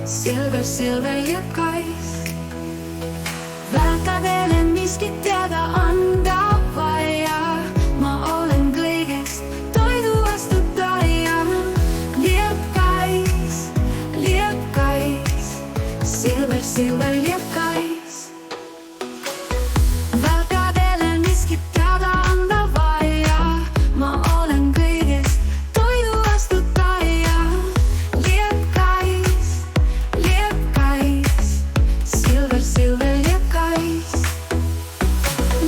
Silver liekkais. Välkävelen miskit teada anda vaja. Ma olen kõigest toidu vastutaja. Liekkais, liekkais, silver liekkais. Välkävelen miskit teada anda vaja. Ma olen kõigest toidu vastutaja. Liekkais, liekkais, silver liekkais.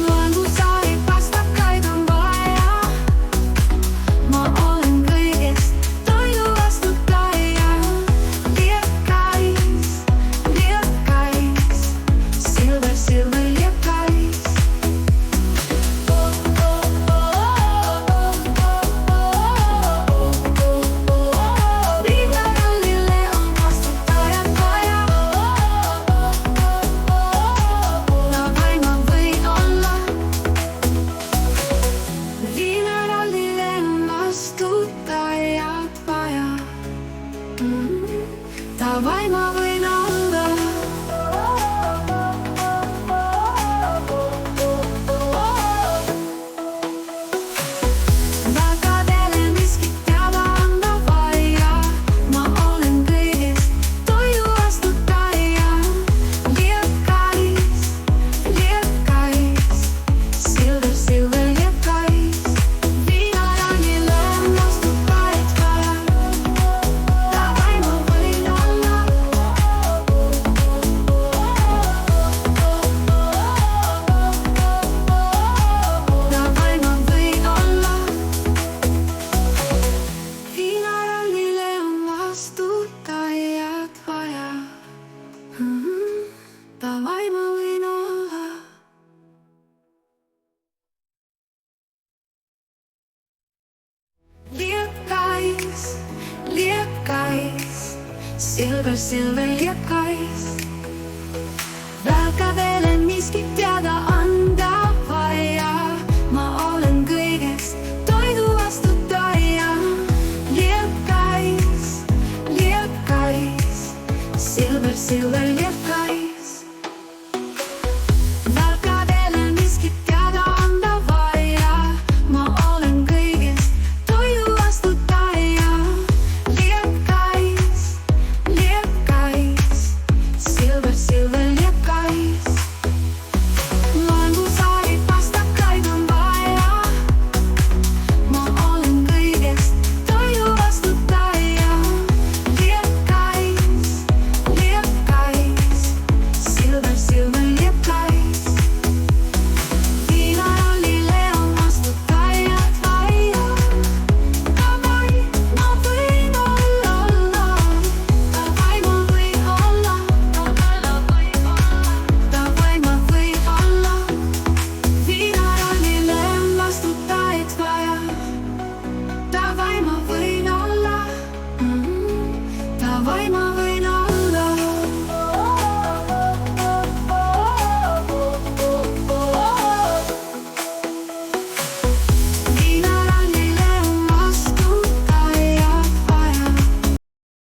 Loen kun sai vastakkaid on vaja. Ma olen kõigest toidu vastutaja. Liekkais, liekkais, silver liekkais. Viinarallille on vastutajat vaja. Davai ma võin olla. Viinarallille on vastutajat vaja. Davai ma võin olla. Välkävelen miskit teada anda vaja. Ma olen kõigest toidu vastutaja. Liekkais, liekkais, silver liekkais. Viinarallille on vastutajat vaja. Davai ma võin olla. Davai ma võin olla. Viinarallile on vastutajat vaja. Davai ma võin olla. Liekkais, liekkais, silver liekkais. Välkävelen miskit teada anda vaja. Ma olen kõigest toidu vastutaja. Liekkais, liekkais, silver liekkais. Välkävelen miskit teada anda vaja. Ma olen kõigest toidu vastutaja. Liekkais, liekkais, silver liekkais. Loen kun sai vastakkaid on vaja. Ma olen kõigest toidu vastutaja. Liekkais, liekkais, silver liekkais. Viinarallile on vastutajat vaja. Davai ma võin olla. Davai ma võin olla. Davai ma võin olla. Viinarallile on vastutajat vaja. Davai ma võin olla. Davai ma võin